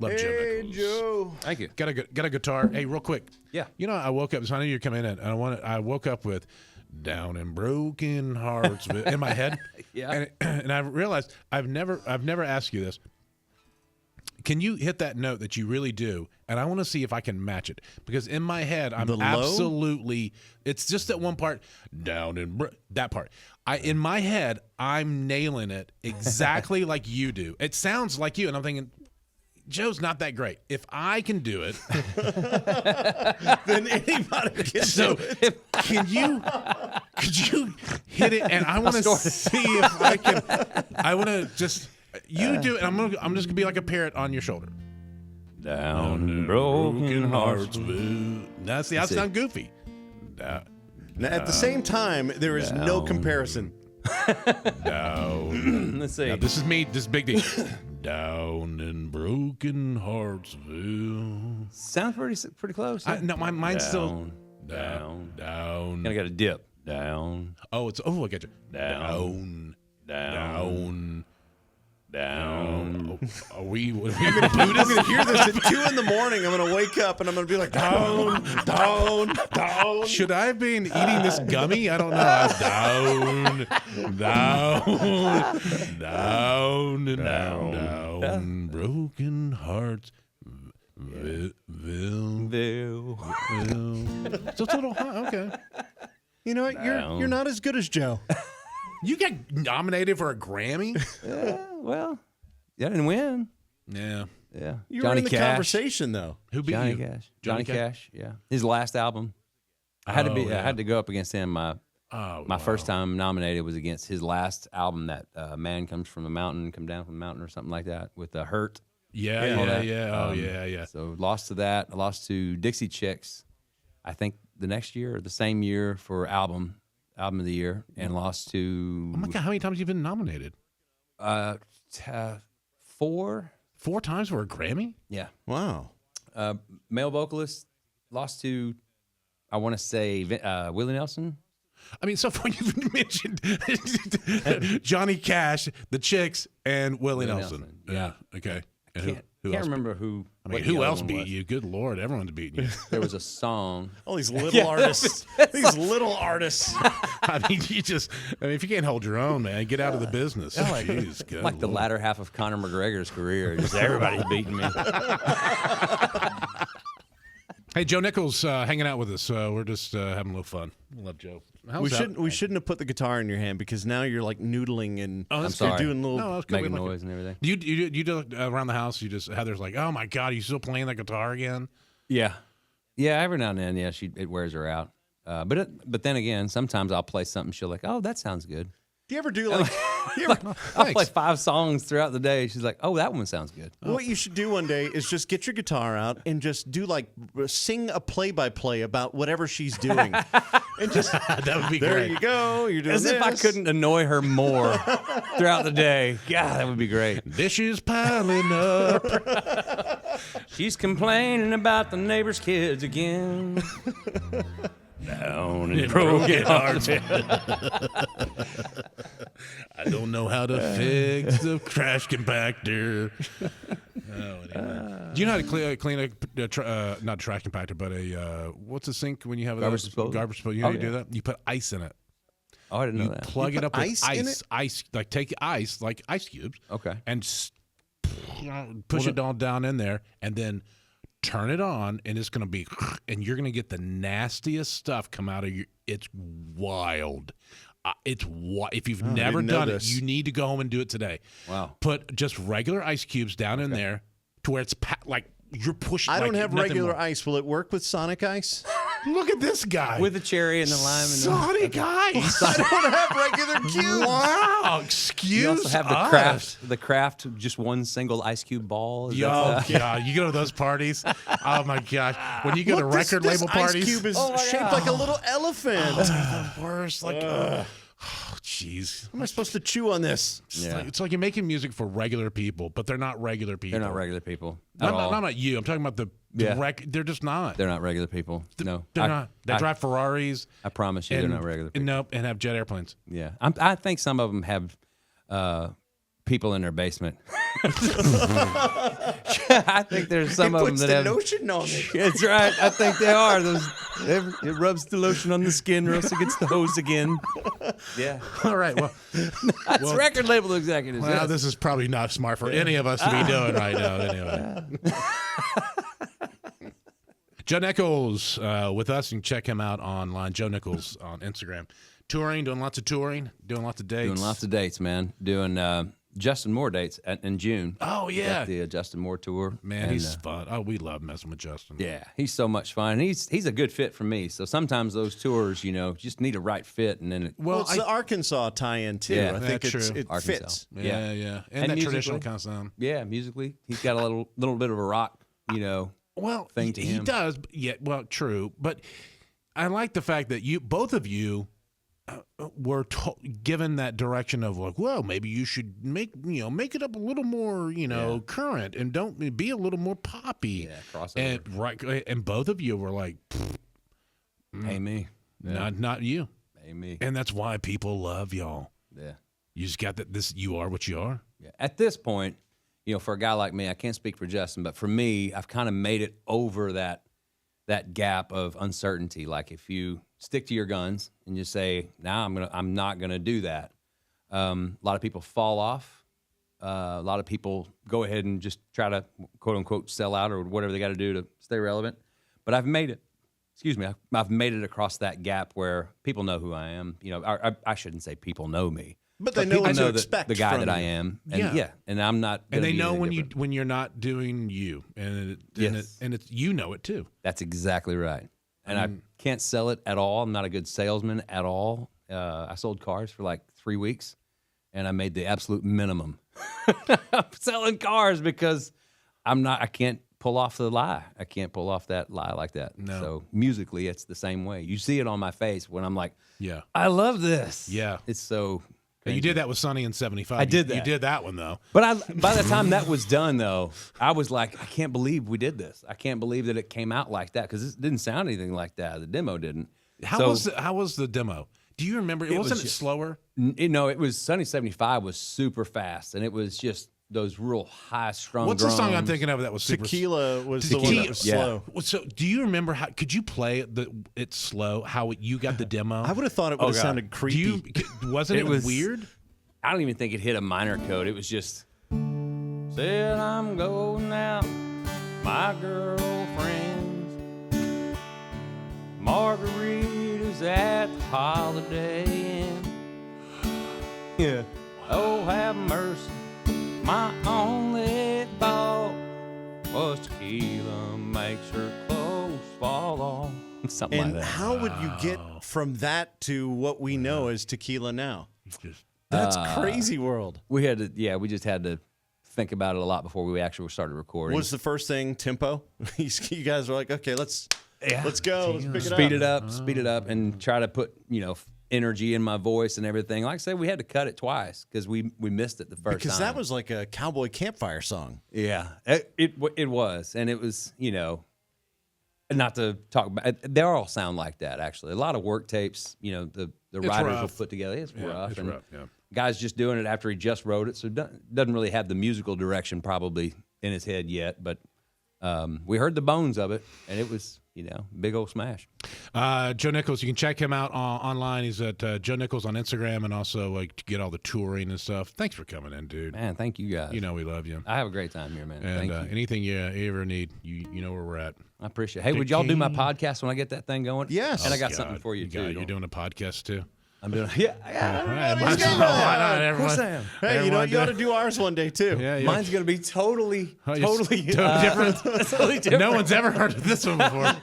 Love Joe Nichols. Joe. Thank you. Got a guitar. Hey, real quick. Yeah. You know, I woke up. So I knew you're coming in, and I woke up with "Down in Broken Hearts" in my head. Yeah. And I realized I've never asked you this. Can you hit that note that you really do? And I want to see if I can match it, because in my head I'm absolutely. It's just that one part, down in that part. In my head I'm nailing it exactly like you do. It sounds like you, and I'm thinking, Joe's not that great. If I can do it, then anybody can so do it. could you hit it? And I want to see if I can. I want to just you do it. And I'm just gonna be like a parrot on your shoulder. Down in broken hearts. Now see, I sound goofy. Now, at the same time, there is no comparison. Down. Let's see. Now, this is me. This is Big D. Down in Broken Heartsville. Sounds pretty close. No, my mind's still down. down. I got a dip. Down. I got you. Down. Oh, are we Buddhists? I'm going to hear this at 2 in the morning. I'm going to wake up and I'm going to be like, down, down, down. Should I have been eating this gummy? I don't know. Down. Broken hearts. Ville. So it's a little hot. Okay. You know what? You're not as good as Joe. You got nominated for a Grammy? Well, I didn't win. Yeah. Yeah. You Johnny were in the Cash. conversation, though. Who beat Johnny you? Cash. Johnny Johnny Cash. Yeah. His last album. I had yeah. I had to go up against him. My first time nominated was against his last album, that Man Comes from the Mountain, Come Down from the Mountain, or something like that, with Hurt. Yeah. Oh, yeah. So lost to that. I lost to Dixie Chicks, I think the next year or the same year, for album of the year, and lost to. Oh my God! How many times have you been nominated? 4. 4 times for a Grammy? Yeah. Wow. Male vocalist, lost to, I want to say, Willie Nelson. I mean, so far you've mentioned Johnny Cash, the Chicks, and Willie Nelson. Yeah. Okay. And Can't remember who. I mean, who else beat you? Good Lord, everyone's beating you. There was a song. All these little artists. These little artists. I mean, if you can't hold your own, man, get out of the business. Jeez, good Like the Lord. latter half of Conor McGregor's career. Just everybody's beating me. Hey, Joe Nichols hanging out with us. We're just having a little fun. I love Joe. We shouldn't have put the guitar in your hand, because now you're like noodling and I'm you're sorry. doing little. No, that's good. Making We like noise and everything. Do you do around the house? You just Heather's like, oh my God, are you still playing that guitar again? Yeah. Yeah, every now and then, yeah, it wears her out. But then again, sometimes I'll play something, she'll like, oh, that sounds good. Do you ever do like? I'll play 5 songs throughout the day. She's like, oh, that one sounds good. What you should do one day is just get your guitar out and just do sing a play-by-play about whatever she's doing, and just That would be there great. you go. You're doing As if I this. couldn't annoy her more throughout the day. God, that would be great. Dishes piling up. She's complaining about the neighbor's kids again. Down in broken hearts. I don't know how to fix the trash compactor. Do you know how to clean a not a trash compactor, but a what's a sink when you have Garbage disposal? Garbage disposal. You know how you do that? You put ice in it. Oh, I didn't know You that. plug it up with ice in it? ice, like take ice, like ice cubes. Okay. And push it all down in there, and then turn it on, and it's going to be, and you're going to get the nastiest stuff come out of you. It's wild. If you've never done it, you need to go home and do it today. Wow. Put just regular ice cubes down in there to where it's like you're pushing. I don't have nothing regular more. ice. Will it work with Sonic Ice? Look at this guy With the cherry and the lime. And Sonic Ice. I don't have regular cubes. Wow, excuse you also have the craft, just one single ice cube ball. Is God, that, you go to those parties. Oh my gosh, when you go to record label parties, Ice cube is shaped like a little elephant. the worst. Like, oh, jeez. How am I supposed to chew on this? It's like you're making music for regular people, but they're not regular people. They're not regular people. At all. Not you. I'm talking about the they're just not. They're not regular people. No. They're not. They drive Ferraris. I promise you, they're not regular people. Nope, and have jet airplanes. Yeah. I think some of them have people in their basement. I think there's some of them that have lotion on it. That's right. I think they are. It rubs the lotion on the skin, or else it gets the hose again. Yeah. All right. Well, That's record label executives. well, yes. this is probably not smart for any of us to be doing right now. Anyway. Joe Nichols with us. You can check him out online. Joe Nichols on Instagram. Doing lots of touring, doing lots of dates. Doing lots of dates, man. Doing Justin Moore dates in June. Oh, yeah. Got the Justin Moore tour. Man, and, he's fun. Oh, we love messing with Justin. Yeah, he's so much fun. And he's a good fit for me. So sometimes those tours, just need a right fit, and then Well, it's the Arkansas tie-in too. Yeah, I think that's it true. fits. Yeah, yeah. And that musically, traditional kind of sound. Yeah, musically, he's got a little bit of a rock, Well, thing to he him. does. Yeah, well, true. But I like the fact that both of you were given that direction of like, well, maybe you should make it up a little more, current, and don't be a little more poppy. Yeah, crossover. And and both of you were like, Hey me, not you. Hey me, And that's why people love y'all. yeah. You just got that. You are what you are. Yeah. At this point, for a guy like me, I can't speak for Justin, but for me, I've kind of made it over that gap of uncertainty. Like if you stick to your guns and just say, I'm not gonna do that. A lot of people fall off. A lot of people go ahead and just try to quote unquote sell out or whatever they got to do to stay relevant. But I've made it. Excuse me. I've made it across that gap where people know who I am. I shouldn't say people know me. But they know what to know expect the guy from that I you. am. And and I'm not. And they be know anything different. when you're not doing you, and Yes. it's you know it too. That's exactly right. And I can't sell it at all. I'm not a good salesman at all. I sold cars for like 3 weeks, and I made the absolute minimum. I'm selling cars because I can't pull off the lie. I can't pull off that lie like that. No. So musically, it's the same way. You see it on my face when I'm like, Yeah. I love this. Yeah. It's so. You did that with Sonny in '75. I did that. You did that one though. But by the time that was done, though, I was like, I can't believe we did this. I can't believe that it came out like that because it didn't sound anything like that. The demo didn't. How was the demo? Do you remember? Wasn't it slower? It was Sunny 75 was super fast, and it was just those real high strung. What's drums. the song I'm thinking of that was super? Tequila was the one that was Yeah. slow. So, do you remember how? Could you play it slow? How you got the demo? I would have thought it would have God. sounded creepy. Wasn't it was- weird? I don't even think it hit a minor code. It was just said I'm going out, my girlfriends, margaritas at the Holiday Inn. Yeah. Oh, have mercy. My only thought was tequila makes her clothes fall off. Something And like that. how would you get from that to what we know as tequila now? Just- That's crazy world. We just had to think about it a lot before we actually started recording. What was the first thing? Tempo? You guys were like, okay, let's go. Let's pick it Speed it up, and try to put energy in my voice and everything. Like I said, we had to cut it twice because we missed it the first time. Because that was like a cowboy campfire song. Yeah, it was, and it was not to talk about. They all sound like that actually. A lot of work tapes, the writers will rough. put together. It's rough, it's and rough, yeah. guy's just doing it after he just wrote it, so doesn't really have the musical direction probably in his head yet. But we heard the bones of it, and it was big old smash. Joe Nichols, you can check him out online. He's at Joe Nichols on Instagram, and also to get all the touring and stuff. Thanks for coming in, dude. Man, thank you guys. We love you. I have a great time here, man. And Thank you. anything you ever need, you know where we're at. I appreciate it. Hey, would y'all do my podcast when I get that thing going? Yes. And I got God, something for you, too. You're doing a podcast too. I'm doing Yeah. All right, he's got why not, Of everyone? course I am. Hey, you ought to do ours one day too. Yeah, yeah. Mine's going to be totally different. totally different. No one's ever heard of this one before.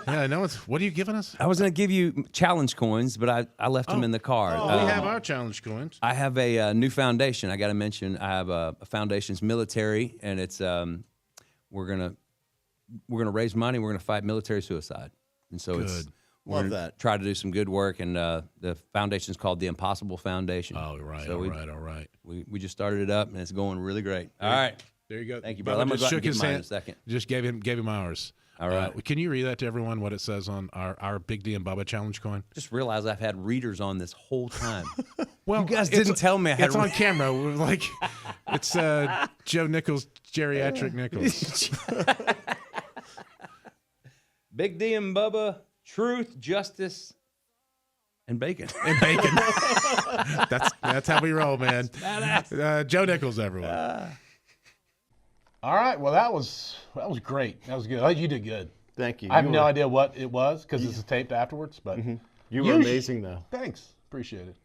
Yeah, no one's. What are you giving us? I was going to give you challenge coins, but I left them in the car. We have our challenge coins. I have a new foundation. I got to mention, I have a foundation's military, and it's we're gonna raise money. We're gonna fight military suicide, and so it's Good. we're Love gonna that. try to do some good work. And the foundation's called the Impossible Foundation. Oh, right, So all right. we just started it up, and it's going really great. All right. There you go. Thank you, Bubba brother. I'm gonna just go out and shook get his mine in hand. a second. Just gave him ours. All right. Can you read that to everyone, what it says on our Big D and Bubba challenge coin? Just realized I've had readers on this whole time. Well, you guys didn't tell me I had it's on camera. We're like, it's Joe Nichols, geriatric Nichols. Big D and Bubba, truth, justice, and bacon. And bacon. That's how we roll, man. Joe Nichols, everyone. All right. Well, that was great. That was good. Oh, you did good. Thank you. I have no idea what it was because this is taped afterwards, but You were amazing, though. Thanks. Appreciate it.